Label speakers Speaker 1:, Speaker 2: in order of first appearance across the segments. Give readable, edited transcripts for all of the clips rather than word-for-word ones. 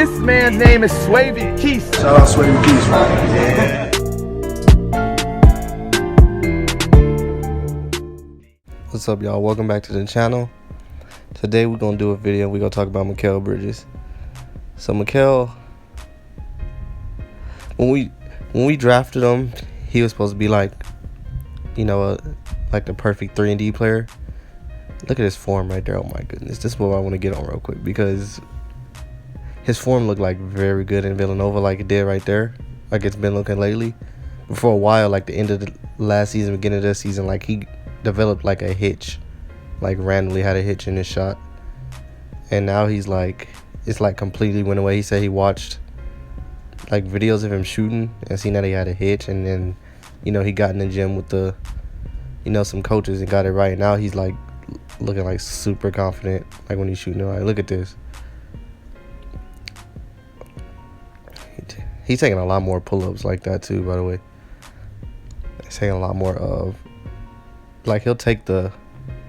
Speaker 1: This man's name is swavey.quis.
Speaker 2: Shout out swavey.quis, man.
Speaker 3: What's up, y'all? Welcome back to the channel. Today we're gonna do a video. We're gonna talk about Mikal Bridges. So Mikal, when we drafted him, he was supposed to be like, you know, like the perfect 3-and-D player. Look at his form right there. Oh my goodness, this is what I want to get on real quick because his form looked like very good in Villanova, like it did right there, like it's been looking lately. But for a while, like the end of the last season, beginning of this season, like he developed like a hitch, like randomly had a hitch in his shot, and now he's like, it's like completely went away. He said he watched like videos of him shooting and seen that he had a hitch, and then, you know, he got in the gym with the, you know, some coaches and got it right. Now he's like looking like super confident, like when he's shooting. Like, look at this. He's taking a lot more pull-ups like that too, by the way. He's taking a lot more of, like, he'll take the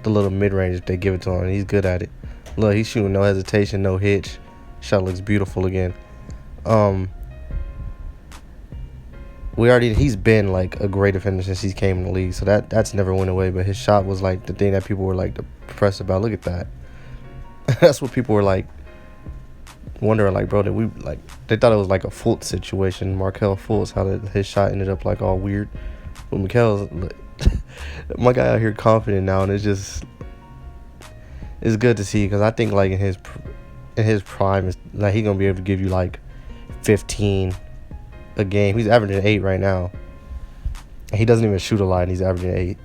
Speaker 3: little mid-range if they give it to him, and he's good at it. Look, he's shooting no hesitation, no hitch. Shot looks beautiful again. He's been like a great defender since he came in the league, so that's never went away. But his shot was like the thing that people were like depressed about. Look at that. That's what people were like wondering, like, bro, they thought it was like a Fultz situation, Markelle Fultz, how his shot ended up like all weird. But Mikal's, my guy out here confident now, and it's good to see, because I think like in his prime, is like he's gonna be able to give you like 15 a game. He's averaging 8 right now, and he doesn't even shoot a lot, and he's averaging 8.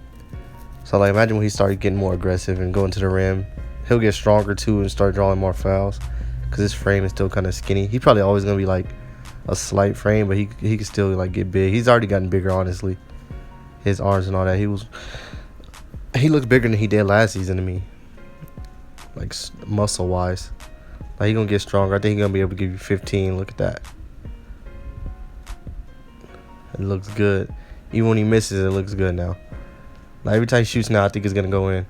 Speaker 3: So like, imagine when he started getting more aggressive and going to the rim, he'll get stronger too and start drawing more fouls, because his frame is still kind of skinny. He's probably always gonna be like a slight frame, but he can still like get big. He's already gotten bigger, honestly. His arms and all that. He looks bigger than he did last season to me, like muscle wise. Like, he's gonna get stronger. I think he's gonna be able to give you 15. Look at that. It looks good. Even when he misses, it looks good now. Like, every time he shoots now, I think it's gonna go in.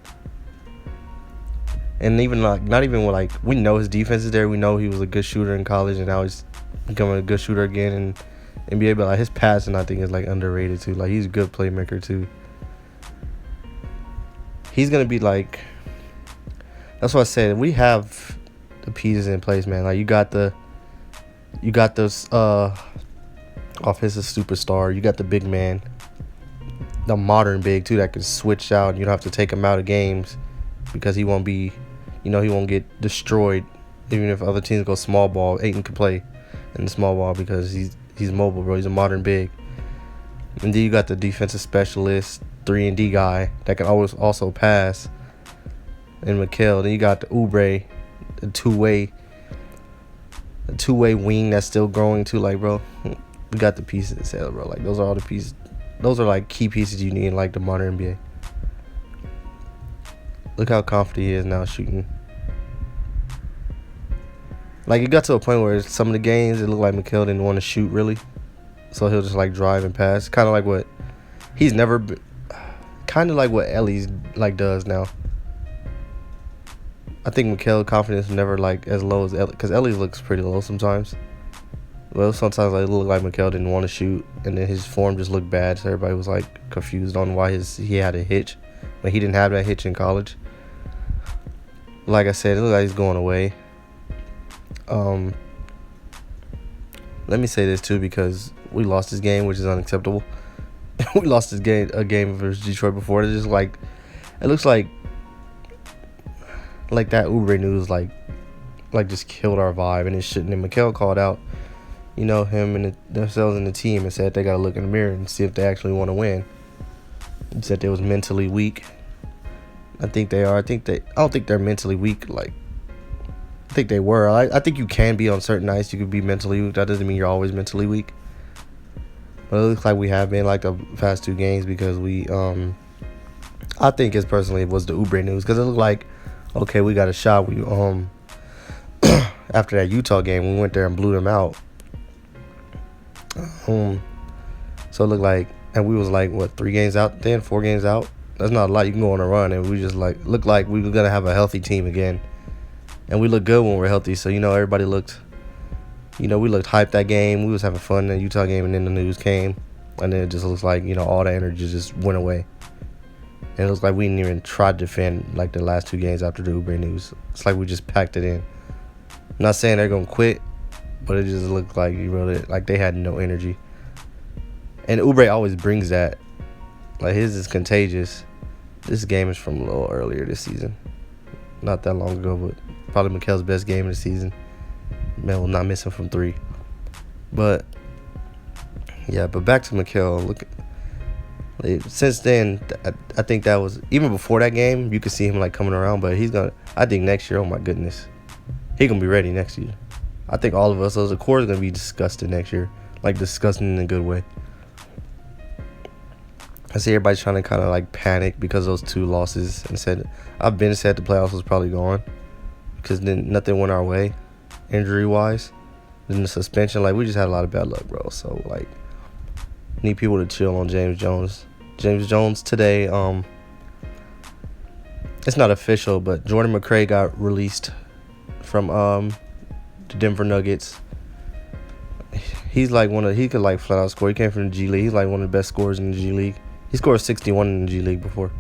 Speaker 3: And even like, not even with like, we know his defense is there. We know he was a good shooter in college, and now he's becoming a good shooter again in NBA. But like, his passing, I think, is like underrated too. Like, he's a good playmaker too. He's gonna be like, that's what I said. We have the pieces in place, man. Like, you got those offensive superstar. You got the big man, the modern big too, that can switch out. You don't have to take him out of games because he won't be, you know, he won't get destroyed. Even if other teams go small ball, Ayton can play in the small ball because he's mobile, bro. He's a modern big. And then you got the defensive specialist, 3-and-D guy that can always also pass, and Mikal. Then you got the Oubre, the two-way wing that's still growing too. Like, bro, we got the pieces to sell, bro. Like, those are all the pieces. Those are like key pieces you need in like the modern NBA. Look how confident he is now shooting. Like, it got to a point where some of the games, it looked like Mikal didn't want to shoot really, so he'll just like drive and pass. Kind of like what he's never been. Kind of like what Ellie's like does now. I think Mikal's confidence is never like as low as Ellie, because Ellie looks pretty low sometimes. Well, sometimes like, it looked like Mikal didn't want to shoot, and then his form just looked bad, so everybody was like confused on why he had a hitch, but he didn't have that hitch in college. Like I said, it looks like he's going away. Let me say this too, because we lost this game, which is unacceptable. We lost this game, a game versus Detroit before. It looks like that Oubre news like just killed our vibe, and it shouldn't. And Mikal called out, you know, him and themselves and the team, and said they got to look in the mirror and see if they actually want to win. He said they was mentally weak. I think they are. I don't think they're mentally weak. Like, I think they were. I think you can be on certain nights. You could be mentally weak. That doesn't mean you're always mentally weak. But it looks like we have been like the past 2 games, because I think it was the Oubre news, because it looked like, okay, we got a shot. We after that Utah game, we went there and blew them out. So it looked like, and we was like, what, 3 games out then, 4 games out? That's not a lot. You can go on a run, and we just like looked like we were gonna have a healthy team again. And we look good when we're healthy. So, you know, everybody looked You know, we looked hyped that game. We was having fun in the Utah game, and then the news came, and then it just looks like, you know, all the energy just went away. And it looks like we didn't even try to defend like the last 2 games after the Oubre news. It's like we just packed it in. I'm not saying they're gonna quit, but it just looked like like they had no energy. And Oubre always brings that. Like, his is contagious. This game is from a little earlier this season, not that long ago, but probably Mikal's best game of the season. Man, will not miss him from 3. But yeah, but back to Mikal. Look, since then, I think that was, even before that game, you could see him like coming around. But he's gonna, I think next year, oh my goodness, he gonna be ready next year. I think all of us, as a core, is gonna be disgusted next year, like disgusting in a good way. I see everybody trying to kind of like panic because of those 2 losses, and said, I've been said the playoffs was probably gone because then nothing went our way, injury wise. Then the suspension, like, we just had a lot of bad luck, bro. So like, need people to chill on James Jones. James Jones today, it's not official, but Jordan McRae got released from the Denver Nuggets. He's like he could like flat out score. He came from the G League. He's like one of the best scorers in the G League. He scored 61 in the G League before.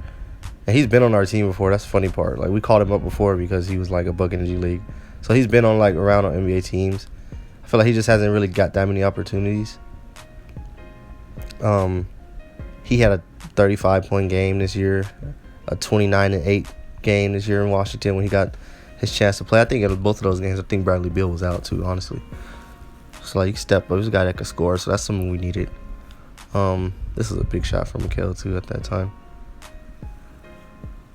Speaker 3: And he's been on our team before. That's the funny part. Like, we called him up before because he was like a buck in the G League. So he's been on like around on NBA teams. I feel like he just hasn't really got that many opportunities. He had a 35-point game this year, a 29-8 game this year in Washington when he got his chance to play. I think in both of those games, I think Bradley Beal was out too, honestly. So like, step up. He's a guy that could score, so that's something we needed. This is a big shot from Mikal too at that time.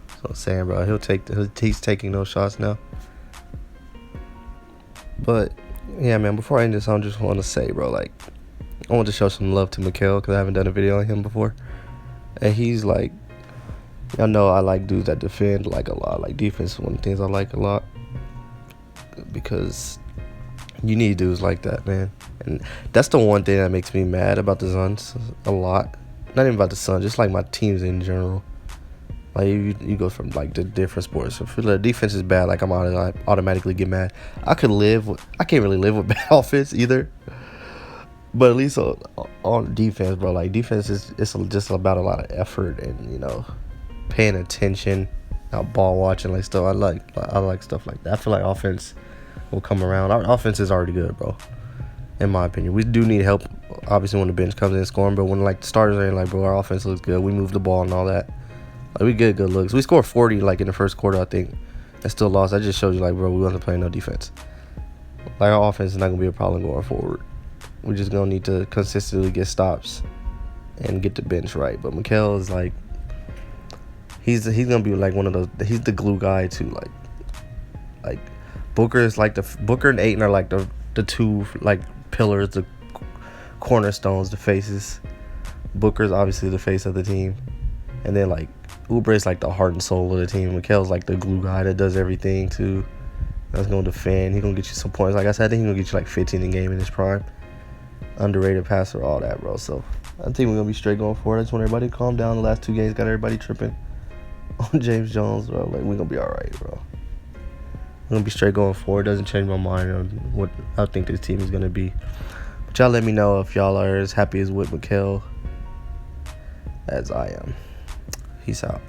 Speaker 3: So I'm saying, bro, he's taking those shots now. But yeah, man, before I end this, I just want to say, bro, like, I want to show some love to Mikal because I haven't done a video on him before. And he's like, I know I like dudes that defend like a lot. Like, defense is one of the things I like a lot because you need dudes like that, man. And that's the one thing that makes me mad about the Suns a lot. Not even about the Suns, just like my teams in general. Like, you go from like the different sports. If the defense is bad, like, I'm automatically get mad. I can't really live with bad offense either. But at least on defense, bro, like, defense it's just about a lot of effort and, you know, paying attention, not ball watching, like stuff. I like stuff like that. I feel like offense will come around. Our offense is already good, bro, in my opinion. We do need help, obviously, when the bench comes in scoring, but when like the starters are in, like, bro, our offense looks good. We move the ball and all that. Like, we get good looks. We scored 40 like in the first quarter, I think, and still lost. That just shows you, like, bro, we wasn't playing no defense. Like, our offense is not gonna be a problem going forward. We're just gonna need to consistently get stops and get the bench right. But Mikal is like, he's gonna be like one of those. He's the glue guy too. Like Booker is like Booker and Ayton are like the 2 like pillars, the cornerstones, the faces. Booker's obviously the face of the team, and then like Oubre is like the heart and soul of the team. Mikal's like the glue guy that does everything too. That's gonna defend. He's gonna get you some points. Like I said, I think he's gonna get you like 15 a game in his prime. Underrated passer, all that, bro. So I think we're gonna be straight going forward. I just want everybody to calm down. The last 2 games got everybody tripping on James Jones, bro. Like, we're gonna be all right, bro. We're gonna be straight going forward. Doesn't change my mind on what I think this team is gonna be. But y'all let me know if y'all are as happy as with Mikal as I am. Peace out.